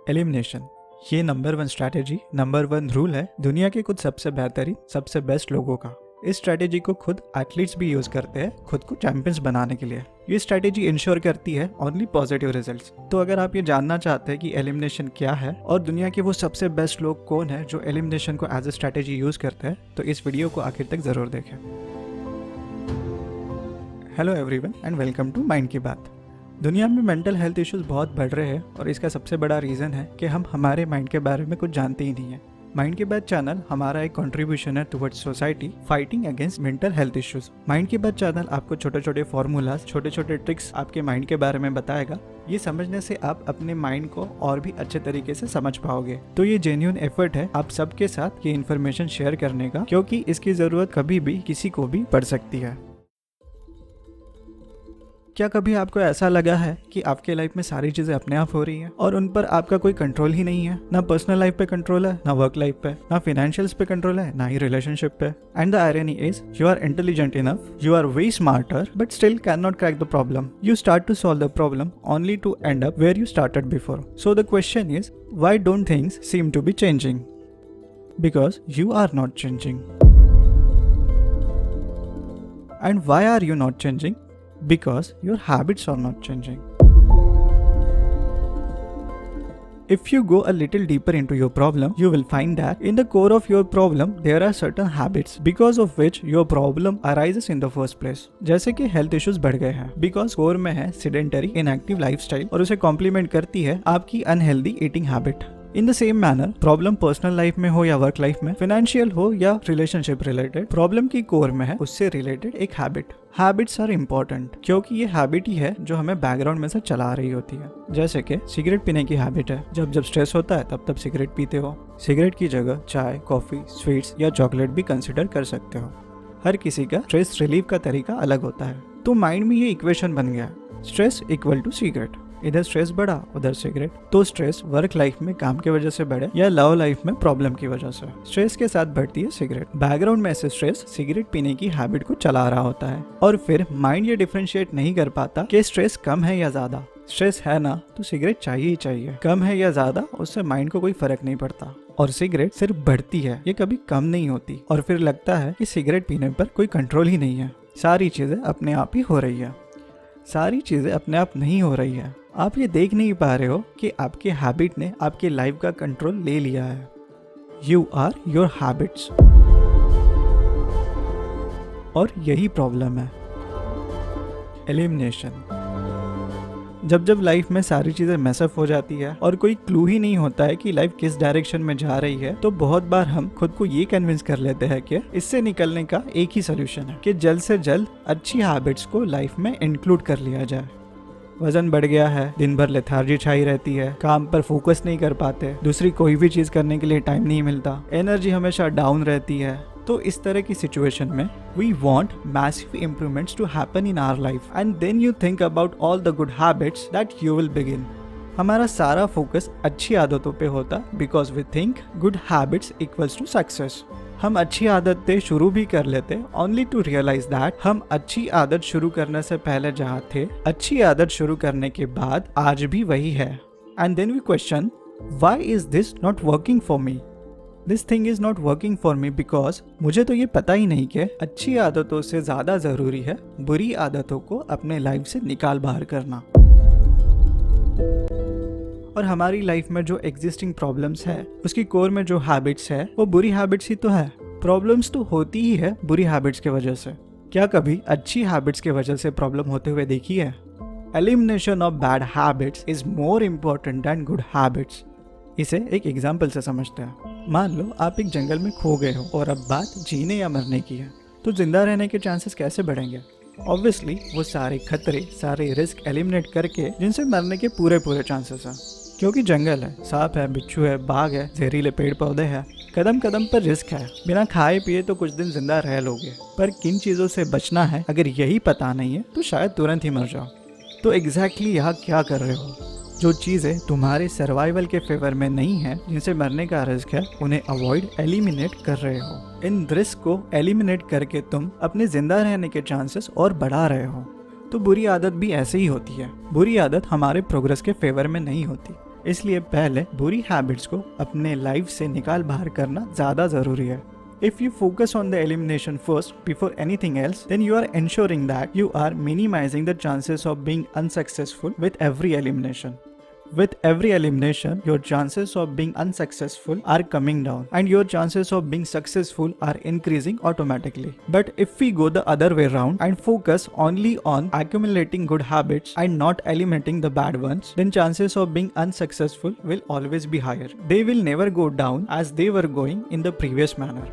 Elimination ये number 1 strategy, number 1 rule है दुनिया के कुछ सबसे बेहतरीन, सबसे बेस्ट लोगों का। इस स्ट्रैटेजी को खुद एथलीट्स भी यूज करते हैं खुद को चैंपियंस बनाने के लिए। ये स्ट्रैटेजी इंश्योर करती है ओनली पॉजिटिव रिजल्ट्स। तो अगर आप ये जानना चाहते हैं कि एलिमिनेशन क्या है और दुनिया के वो सबसे बेस्ट लोग कौन है जो एलिमिनेशन को एज अ स्ट्रैटेजी यूज करते हैं, तो इस वीडियो को आखिर तक जरूर देखें। Hello everyone and welcome to Mind की बात। दुनिया में मेंटल हेल्थ इश्यूज बहुत बढ़ रहे हैं और इसका सबसे बड़ा रीज़न है कि हम हमारे माइंड के बारे में कुछ जानते ही नहीं है। माइंड की बात चैनल हमारा एक कंट्रीब्यूशन है towards society fighting against mental health issues. Mind की बात चैनल आपको छोटे छोटे फॉर्मूलाज, छोटे छोटे ट्रिक्स आपके माइंड के बारे में बताएगा। ये समझने से आप अपने माइंड को और भी अच्छे तरीके से समझ पाओगे। तो ये जेन्युइन एफर्ट है आप सबके साथ ये इन्फॉर्मेशन शेयर करने का, क्योंकि इसकी जरूरत कभी भी किसी को भी पड़ सकती है। क्या कभी आपको ऐसा लगा है कि आपके लाइफ में सारी चीजें अपने आप हो रही हैं और उन पर आपका कोई कंट्रोल ही नहीं है? ना पर्सनल लाइफ पे कंट्रोल है, ना वर्क लाइफ पे, ना फाइनेंशियल्स पे कंट्रोल है, ना ही रिलेशनशिप पे। And the irony is you are intelligent enough, you are way smarter but still can not crack the problem. You start to solve the problem only to end up where you started before. So the question is why don't things seem to be changing? Because you are not changing. And why are you not changing? Because your habits are not changing. If you go a little deeper into your problem, you will find that in the core of your problem, there are certain habits because of which your problem arises in the first place. जैसे कि health issues बढ़ गए हैं because core में है sedentary inactive lifestyle और उसे complement करती है आपकी unhealthy eating habit. In the same manner problem personal life में हो या वर्क लाइफ में, फाइनेंशियल हो या रिलेशनशिप रिलेटेड, प्रॉब्लम की कोर में है उससे रिलेटेड एक हैबिट। हैबिट्स आर इम्पोर्टेंट क्योंकि ये हैबिट ही है जो हमें बैकग्राउंड में से चला रही होती है। जैसे कि सिगरेट पीने की हैबिट है, जब जब स्ट्रेस होता है तब तब सिगरेट पीते हो। सिगरेट की जगह चाय, कॉफी, स्वीट्स या चॉकलेट भी कंसिडर कर सकते हो। हर किसी का स्ट्रेस रिलीफ का तरीका अलग होता है। तो माइंड में ये इक्वेशन बन गया, स्ट्रेस इक्वल टू सिगरेट। इधर स्ट्रेस बढ़ा उधर सिगरेट, तो स्ट्रेस वर्क लाइफ में काम की वजह से बढ़े या लव लाइफ में प्रॉब्लम की वजह से, स्ट्रेस के साथ बढ़ती है सिगरेट। बैकग्राउंड में से स्ट्रेस सिगरेट पीने की हैबिट को चला रहा होता है और फिर माइंड ये डिफरेंशिएट नहीं कर पाता कि स्ट्रेस कम है या ज्यादा। स्ट्रेस है ना तो सिगरेट चाहिए ही चाहिए, कम है या ज्यादा उससे माइंड को कोई फर्क नहीं पड़ता। और सिगरेट सिर्फ बढ़ती है, ये कभी कम नहीं होती। और फिर लगता है कि सिगरेट पीने पर कोई कंट्रोल ही नहीं है, सारी चीजें अपने आप ही हो रही है। सारी चीजें अपने आप नहीं हो रही है, आप ये देख नहीं पा रहे हो कि आपके हैबिट ने आपके लाइफ का कंट्रोल ले लिया है। You are your habits. और यही प्रॉब्लम है एलिमिनेशन। जब जब लाइफ में सारी चीजें मैसअप हो जाती है और कोई क्लू ही नहीं होता है कि लाइफ किस डायरेक्शन में जा रही है, तो बहुत बार हम खुद को ये कन्विंस कर लेते हैं कि इससे निकलने का एक ही सोल्यूशन है कि जल्द से जल्द अच्छी हैबिट्स को लाइफ में इंक्लूड कर लिया जाए। वजन बढ़ गया है, दिन भर लेथार्जी छाई रहती है, काम पर फोकस नहीं कर पाते, दूसरी कोई भी चीज करने के लिए टाइम नहीं मिलता, एनर्जी हमेशा डाउन रहती है। तो इस तरह की सिचुएशन में we want massive improvements to happen in our life and then you think about all the good habits that you will begin. हमारा सारा फोकस अच्छी आदतों पे होता because we think good habits equals to success. हम अच्छी आदतें शुरू भी कर लेते only to realize that हम अच्छी आदत शुरू करने से पहले जहाँ थे, अच्छी आदत शुरू करने के बाद आज भी वही है। And then we question, why is this not working for me? This thing is not working for me because मुझे तो ये पता ही नहीं कि अच्छी आदतों से ज्यादा जरूरी है बुरी आदतों को अपने लाइफ से निकाल बाहर करना। और हमारी लाइफ में जो एग्जिस्टिंग प्रॉब्लम्स है उसकी कोर में जो हैबिट्स है वो बुरी हैबिट्स ही तो है। प्रॉब्लम्स तो होती ही है बुरी हैबिट्स के वजह से। क्या कभी अच्छी हैबिट्स के वजह से प्रॉब्लम होते हुए देखी है? Elimination of bad habits is more important then good habits. इसे एक एग्जाम्पल से समझते हैं। मान लो आप एक जंगल में खो गए हो और अब बात जीने या मरने की है, तो जिंदा रहने के चांसेस कैसे बढ़ेंगे? ऑब्वियसली वो सारे खतरे, सारे रिस्क एलिमिनेट करके जिनसे मरने के पूरे चांसेस हैं। क्योंकि जंगल है, सांप है, बिच्छू है, बाघ है, जहरीले पेड़ पौधे हैं, कदम कदम पर रिस्क है। बिना खाए पिए तो कुछ दिन जिंदा रह लोगे, पर किन चीजों से बचना है अगर यही पता नहीं है तो शायद तुरंत ही मर जाओ। तो एग्जैक्टली यहाँ क्या कर रहे हो? जो चीजें तुम्हारे सर्वाइवल के फेवर में नहीं है, जिनसे मरने का रिस्क है, उन्हें अवॉइड, एलिमिनेट कर रहे हो। इन रिस्क को एलिमिनेट करके तुम अपने जिंदा रहने के चांसेस और बढ़ा रहे हो। तो बुरी आदत भी ऐसे ही होती है। बुरी आदत हमारे प्रोग्रेस के फेवर में नहीं होती, इसलिए पहले बुरी हैबिट्स को अपने लाइफ से निकाल बाहर करना ज़्यादा ज़रूरी है। If you focus on the elimination first before anything else, then you are ensuring that you are minimizing the chances of being unsuccessful with every elimination. With every elimination, your chances of being unsuccessful are coming down and your chances of being successful are increasing automatically. But if we go the other way around and focus only on accumulating good habits and not eliminating the bad ones, then chances of being unsuccessful will always be higher. They will never go down as they were going in the previous manner.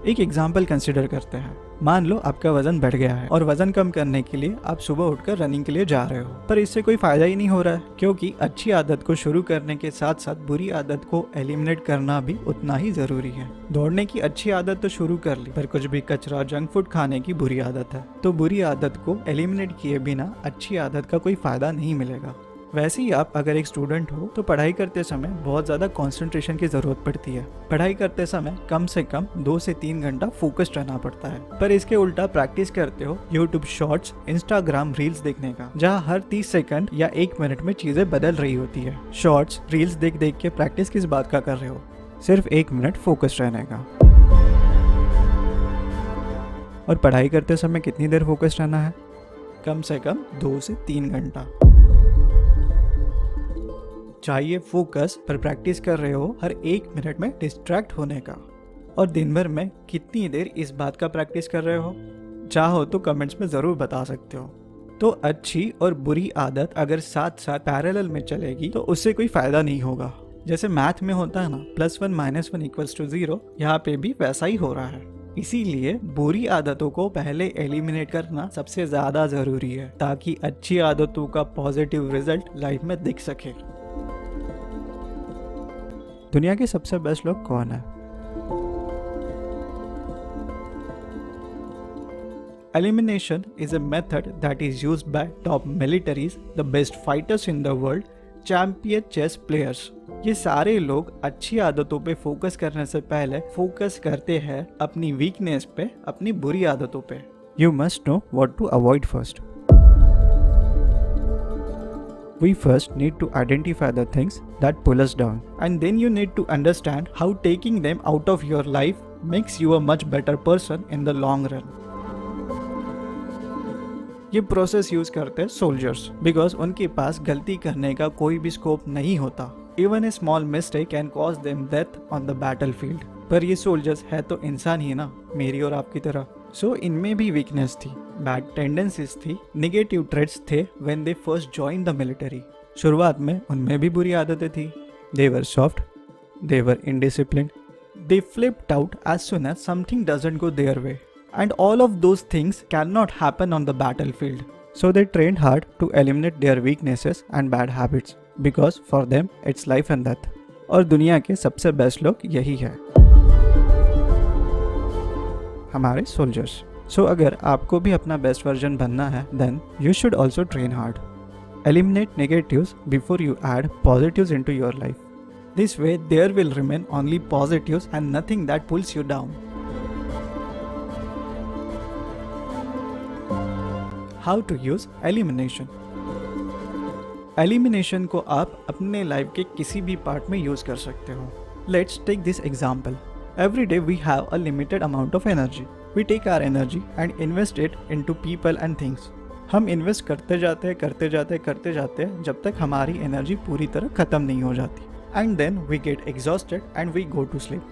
एक example consider करते हैं। मान लो आपका वजन बढ़ गया है और वजन कम करने के लिए आप सुबह उठकर रनिंग के लिए जा रहे हो, पर इससे कोई फायदा ही नहीं हो रहा है, क्योंकि अच्छी आदत को शुरू करने के साथ साथ बुरी आदत को एलिमिनेट करना भी उतना ही जरूरी है। दौड़ने की अच्छी आदत तो शुरू कर ली, पर कुछ भी कचरा जंक फूड खाने की बुरी आदत है, तो बुरी आदत को एलिमिनेट किए बिना अच्छी आदत का कोई फायदा नहीं मिलेगा। वैसे ही आप अगर एक स्टूडेंट हो तो पढ़ाई करते समय बहुत ज़्यादा कंसंट्रेशन की ज़रूरत पड़ती है। पढ़ाई करते समय कम से कम 2 से 3 घंटा फोकस्ड रहना पड़ता है, पर इसके उल्टा प्रैक्टिस करते हो यूट्यूब शॉर्ट्स, इंस्टाग्राम रील्स देखने का, जहाँ हर 30 सेकंड या 1 मिनट में चीज़ें बदल रही होती है। शॉर्ट्स रील्स देख देख के प्रैक्टिस किस बात का कर रहे हो? सिर्फ 1 मिनट फोकस्ड रहने का। और पढ़ाई करते समय कितनी देर फोकस्ड रहना है? कम से कम 2 से 3 घंटा। चाहिए फोकस, पर प्रैक्टिस कर रहे हो हर 1 मिनट में डिस्ट्रैक्ट होने का। और दिन भर में कितनी देर इस बात का प्रैक्टिस कर रहे हो? चाहो तो कमेंट्स में ज़रूर बता सकते हो। तो अच्छी और बुरी आदत अगर साथ साथ पैरेलल में चलेगी तो उससे कोई फ़ायदा नहीं होगा। जैसे मैथ में होता है ना, +1 - 1 = 0, यहाँ पे भी वैसा ही हो रहा है। इसीलिए बुरी आदतों को पहले एलिमिनेट करना सबसे ज़्यादा ज़रूरी है, ताकि अच्छी आदतों का पॉजिटिव रिजल्ट लाइफ में दिख सके। दुनिया के सबसे बेस्ट लोग कौन है? Elimination is a method that is used by top militaries, the best fighters in the world, champion chess players. ये सारे लोग अच्छी आदतों पे फोकस करने से पहले फोकस करते हैं अपनी वीकनेस पे, अपनी बुरी आदतों पे। You must know what to avoid first. We first need to identify the things that pull us down, and then you need to understand how taking them out of your life makes you a much better person in the long run. ये process use करते हैं soldiers, because उनके पास गलती करने का कोई भी scope नहीं होता। Even a small mistake can cause them death on the battlefield. पर ये सोल्जर्स है तो इंसान ही ना, मेरी और आपकी तरह। सो इनमें भी वीकनेस थी, बैड टेंडेंसीज थी, नेगेटिव ट्रेट्स थे when they first join the military. शुरुआत में उनमें भी बुरी आदतें थी। They were soft, they were indisciplined, they flipped out as soon as something doesn't go their way, and all of those things can not happen on the battlefield. So they trained hard to eliminate their weaknesses and bad habits, because for them it's life and death. और दुनिया के सबसे best लोग यही है, हमारे soldiers. सो अगर आपको भी अपना बेस्ट वर्जन बनना है, then you should also train hard. Eliminate negatives before you add positives into your life. This way there will remain only positives and nothing that pulls you down. How to use elimination. Elimination को आप अपने life के किसी भी part में use कर सकते हो। Let's take this example. Every day we have a limited amount of energy. We take our energy and invest it into people and things. हम इन्वेस्ट करते जाते हैं जब तक हमारी एनर्जी पूरी तरह ख़त्म नहीं हो जाती। And then we get exhausted and we go to sleep.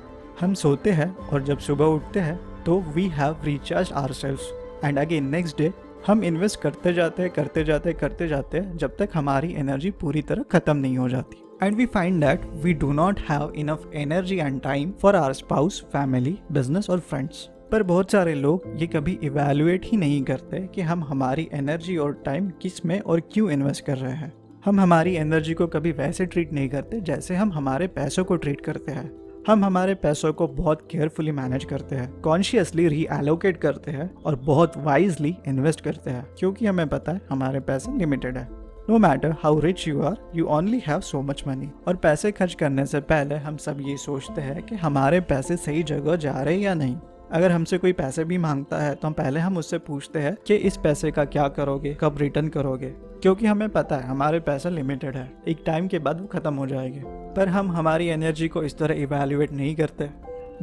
हम सोते हैं और जब सुबह उठते हैं तो we have recharged ourselves. And again next day हम इन्वेस्ट करते जाते हैं जब तक हमारी एनर्जी पूरी तरह ख़त्म नहीं हो जाती। And we find that we do not have enough energy and time for our spouse, family, business और friends. पर बहुत सारे लोग ये कभी इवैल्यूएट ही नहीं करते कि हम हमारी एनर्जी और टाइम किस में और क्यों इन्वेस्ट कर रहे हैं। हम हमारी एनर्जी को कभी वैसे ट्रीट नहीं करते जैसे हम हमारे पैसों को ट्रीट करते हैं। हम हमारे पैसों को बहुत केयरफुली मैनेज करते हैं, कॉन्शियसली रीएलोकेट करते हैं और बहुत वाइजली इन्वेस्ट करते हैं, क्योंकि हमें पता है हमारे पैसे लिमिटेड है। No matter how rich you are, you only have so much money. और पैसे खर्च करने से पहले हम सब ये सोचते हैं कि हमारे पैसे सही जगह जा रहे हैं या नहीं। अगर हमसे कोई पैसे भी मांगता है तो पहले हम उससे पूछते हैं कि इस पैसे का क्या करोगे, कब रिटर्न करोगे, क्योंकि हमें पता है हमारे पैसे लिमिटेड है, एक टाइम के बाद वो खत्म हो जाएंगे। पर हम हमारी एनर्जी को इस तरह इवैल्यूएट नहीं करते।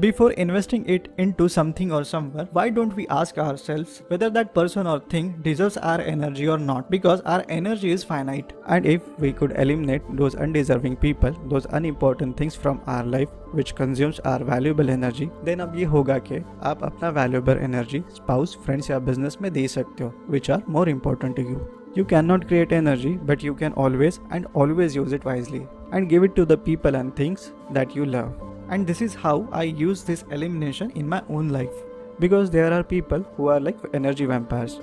Before investing it into something or someone, why don't we ask ourselves whether that person or thing deserves our energy or not? Because our energy is finite. And if we could eliminate those undeserving people, those unimportant things from our life which consumes our valuable energy, then अब ये होगा कि आप अपना valuable energy spouse, friends या business में दे सकते हो, which are more important to you. You cannot create energy, but you can always use it wisely and give it to the people and things that you love. And this is how I use this elimination in my own life, because there are people who are like energy vampires.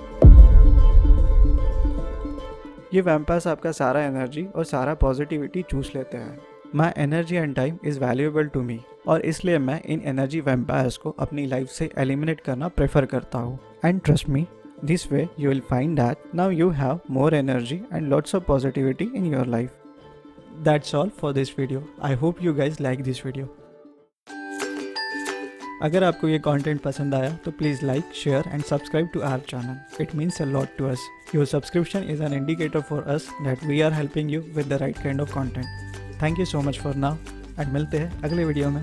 ये vampires आपका सारा energy और सारा positivity चूस लेते हैं। My energy and time is valuable to me, और इसलिए मैं इन एनर्जी vampires को अपनी लाइफ से एलिमिनेट करना प्रेफर करता हूँ। And trust me, this way you will find that now you have more energy and lots of positivity in your life. That's all for this video. I hope you guys like this video. अगर आपको ये content पसंद आया तो please like, share and subscribe to our channel. It means a lot to us. Your subscription is an indicator for us that we are helping you with the right kind of content. Thank you so much for now and मिलते हैं अगले video में.